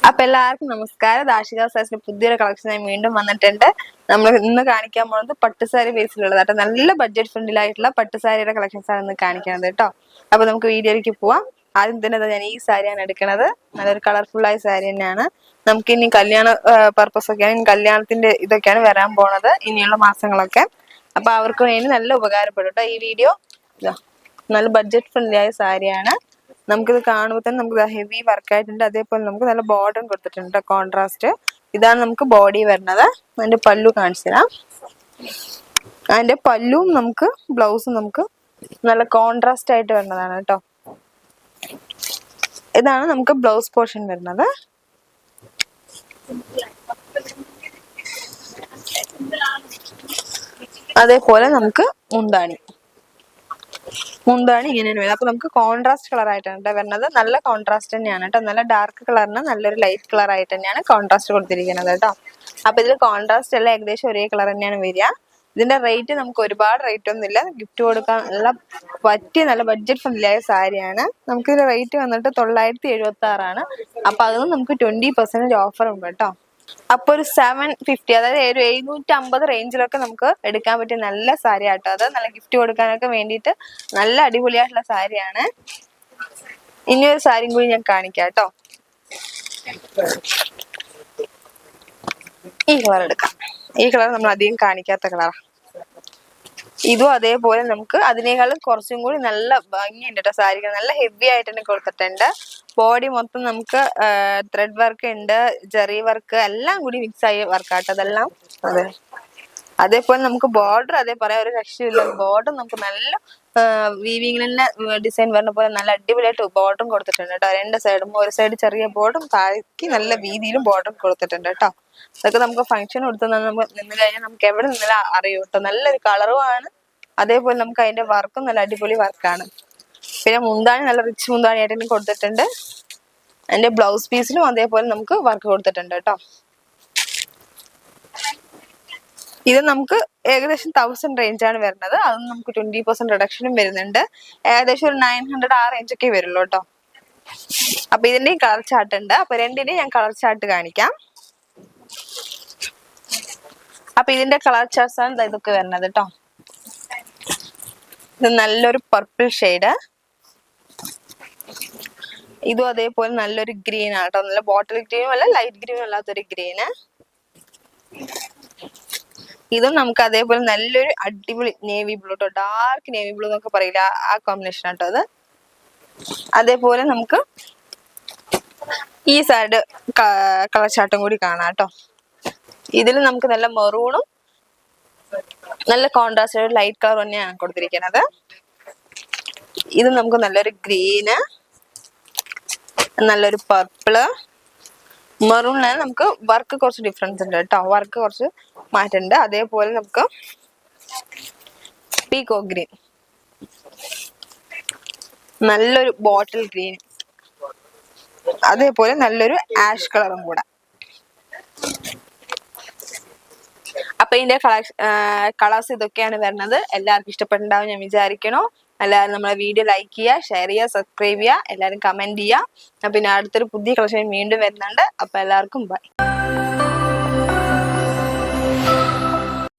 അപ്പൊ എല്ലാവർക്കും നമസ്കാരം. ദാഷിക സാസിന്റെ പുതിയൊരു കളക്ഷനായി വീണ്ടും വന്നിട്ടുണ്ട്. നമ്മൾ ഇന്ന് കാണിക്കാൻ പോകുന്നത് പട്ടുസാരി ബേസിലുള്ളത് കേട്ടോ. നല്ല ബഡ്ജറ്റ് ഫ്രണ്ടിലായിട്ടുള്ള പട്ടുസാരിയുടെ കളക്ഷൻസ് ആണ് ഇന്ന് കാണിക്കുന്നത് കേട്ടോ. അപ്പൊ നമുക്ക് വീഡിയോയിലേക്ക് പോവാം. ആദ്യം തന്നെ ഞാൻ ഈ സാരിയാണ് എടുക്കുന്നത്. നല്ലൊരു കളർഫുൾ ആയ സാരി തന്നെയാണ്. നമുക്ക് ഇനി കല്യാണ പർപ്പസ് ഒക്കെയാണ്, കല്യാണത്തിന്റെ ഇതൊക്കെയാണ് വരാൻ പോണത് ഇനിയുള്ള മാസങ്ങളൊക്കെ. അപ്പൊ അവർക്ക് വേണ്ടി നല്ല ഉപകാരപ്പെടും കേട്ടോ ഈ വീഡിയോ. നല്ല ബഡ്ജറ്റ് ഫ്രണ്ട്ലി ആയ സാരിയാണ്. നമുക്കിത് കാണുമ്പോൾ തന്നെ നമുക്ക് ഹെവി വർക്ക് ആയിട്ടുണ്ട്. അതേപോലെ നമുക്ക് നല്ല ബോർഡർ കൊടുത്തിട്ടുണ്ട്, കോൺട്രാസ്റ്റ്. ഇതാണ് നമുക്ക് ബോഡി വരുന്നത്. അതിന്റെ പല്ലു കാണിച്ചു തരാം. അതിന്റെ പല്ലുവും നമുക്ക് ബ്ലൗസും നമുക്ക് നല്ല കോൺട്രാസ്റ്റ് ആയിട്ട് വരുന്നതാണ് കേട്ടോ. ഇതാണ് നമുക്ക് ബ്ലൗസ് പോർഷൻ വരുന്നത്. അതേപോലെ നമുക്ക് മുന്താണി ഇങ്ങനെയാണ് വരുന്നത്. അപ്പൊ നമുക്ക് കോൺട്രാസ്റ്റ് കളർ ആയിട്ടാണ് വരുന്നത്. നല്ല കോൺട്രാസ്റ്റ് തന്നെയാണ് കേട്ടോ. നല്ല ഡാർക്ക് കളറിന് നല്ലൊരു ലൈറ്റ് കളർ ആയിട്ട് തന്നെയാണ് കോൺട്രാസ്റ്റ് കൊടുത്തിരിക്കുന്നത് കേട്ടോ. അപ്പൊ ഇതിൽ കോൺട്രാസ്റ്റ് എല്ലാം ഏകദേശം ഒരേ കളർ തന്നെയാണ് വരിക. ഇതിന്റെ റേറ്റ് നമുക്ക് ഒരുപാട് റേറ്റ് ഒന്നുമില്ല. ഗിഫ്റ്റ് കൊടുക്കാൻ നല്ല പറ്റിയ നല്ല ബഡ്ജറ്റ് ഫ്രണ്ട്ലി ആയ സാരിയാണ്. നമുക്ക് ഇതിന്റെ റേറ്റ് വന്നിട്ട് 976 അപ്പൊ അതിന് നമുക്ക് 20% ഓഫർ ഉണ്ട് കേട്ടോ. അപ്പൊ ഒരു 750, അതായത് ഒരു 750 റേഞ്ചിലൊക്കെ നമുക്ക് എടുക്കാൻ പറ്റിയ നല്ല സാരി ആട്ടോ. അത് നല്ല ഗിഫ്റ്റ് കൊടുക്കാനൊക്കെ വേണ്ടിയിട്ട് നല്ല അടിപൊളിയായിട്ടുള്ള സാരിയാണ്. ഇനിയൊരു സാരിയും കൂടി ഞാൻ കാണിക്കാം കേട്ടോ. ഈ കളർ എടുക്കാം. ഈ കളർ നമ്മൾ അധികം കാണിക്കാത്ത കളറാണ്. ഇതും അതേപോലെ നമുക്ക് അതിനേക്കാളും കുറച്ചും കൂടി നല്ല ഭംഗിയുണ്ട് കേട്ടോ. സാരികൾ നല്ല ഹെവി ആയിട്ട് തന്നെ കൊടുത്തിട്ടുണ്ട്. ബോഡി മൊത്തം നമുക്ക് ത്രെഡ് വർക്ക് ഉണ്ട്, ജെറി വർക്ക് എല്ലാം കൂടി മിക്സ് ആയി വർക്കാട്ടോ അതെല്ലാം. അതെ, അതേപോലെ നമുക്ക് ബോർഡർ അതേപോലെ ഒരു രക്ഷയില്ല. ബോർഡർ നമുക്ക് നല്ല വീവിങ്ങിൽ തന്നെ ഡിസൈൻ വരുന്ന പോലെ നല്ല അടിപൊളിയായിട്ട് ബോർഡറും കൊടുത്തിട്ടുണ്ട് കേട്ടോ. രണ്ട് സൈഡും, ഒരു സൈഡ് ചെറിയ ബോർഡും താഴേക്ക് നല്ല വീതിയിലും ബോർഡറും കൊടുത്തിട്ടുണ്ട് കേട്ടോ. അതൊക്കെ നമുക്ക് ഫംഗ്ഷൻ കൊടുത്ത് നമുക്ക് നിന്ന് കഴിഞ്ഞാൽ നമുക്ക് എവിടെ നിന്നാലും അറിയും കേട്ടോ. നല്ലൊരു കളറും ആണ്. അതേപോലെ നമുക്ക് അതിന്റെ വർക്കും നല്ല അടിപൊളി വർക്കാണ്. പിന്നെ മുന്താണി നല്ല റിച്ച് മുന്താണി ആയിട്ട് തന്നെ കൊടുത്തിട്ടുണ്ട്. അതിന്റെ ബ്ലൗസ് പീസിലും അതേപോലെ നമുക്ക് വർക്ക് കൊടുത്തിട്ടുണ്ട് കേട്ടോ. ഇത് നമുക്ക് ഏകദേശം 1000 റേഞ്ചാണ് വരുന്നത്. അതും നമുക്ക് 20% റിഡക്ഷനും വരുന്നുണ്ട്. ഏകദേശം ഒരു 900 ആ റേഞ്ചൊക്കെ വരുള്ളൂ കേട്ടോ. അപ്പൊ ഇതിന്റെയും കളർ ചാർട്ട് ഉണ്ട്. അപ്പൊ രണ്ടിന്റെയും ഞാൻ കളർ ചാർട്ട് കാണിക്കാം. അപ്പൊ ഇതിന്റെ കളർ ചാർട്ട്സ് ആണ് ഇതൊക്കെ വരുന്നത് കേട്ടോ. ഇത് നല്ലൊരു പർപ്പിൾ ഷെയ്ഡ്. ഇതും അതേപോലെ നല്ലൊരു ഗ്രീൻ ആണ് കേട്ടോ. നല്ല ബോട്ടിൽ ഗ്രീനും അല്ല ലൈറ്റ് ഗ്രീനും അല്ലാത്തൊരു ഗ്രീന്. ഇതും നമുക്ക് അതേപോലെ നല്ലൊരു അടിപൊളി നേവി ബ്ലൂ കേട്ടോ. ഡാർക്ക് നേവി ബ്ലൂ എന്നൊക്കെ പറയില്ല, ആ കോമ്പിനേഷൻ ആട്ടോ അത്. അതേപോലെ നമുക്ക് ഈ സൈഡ് കളർ ചാർട്ടും കൂടി കാണാം കേട്ടോ. ഇതിൽ നമുക്ക് നല്ല മെറൂണും നല്ല കോൺട്രാസ്റ്റ് ലൈറ്റ് കളർ തന്നെയാണ് കൊടുത്തിരിക്കുന്നത്. ഇത് നമുക്ക് നല്ലൊരു ഗ്രീന്, നല്ലൊരു പർപ്പിള്, മെറൂണിന് നമുക്ക് വർക്ക് കുറച്ച് ഡിഫറൻസ് ഉണ്ട് കേട്ടോ. വർക്ക് കുറച്ച് മാറ്റുണ്ട്. അതേപോലെ നമുക്ക് പീകോ ഗ്രീൻ, നല്ലൊരു ബോട്ടിൽ ഗ്രീൻ, അതേപോലെ നല്ലൊരു ആഷ് കളറും കൂടെ. അപ്പൊ ഇതിന്റെ കളേഴ്സ് ഇതൊക്കെയാണ് വരുന്നത്. എല്ലാവർക്കും ഇഷ്ടപ്പെട്ടുണ്ടാവും ഞാൻ വിചാരിക്കണോ. എല്ലാവരും നമ്മളെ വീഡിയോ ലൈക്ക് ചെയ്യുക, ഷെയർ ചെയ്യുക, സബ്സ്ക്രൈബ് ചെയ്യുക, എല്ലാവരും കമന്റ് ചെയ്യുക. പിന്നെ അടുത്തൊരു പുതിയ കളക്ഷൻ വീണ്ടും വരുന്നുണ്ട്. അപ്പൊ എല്ലാവർക്കും ബൈ.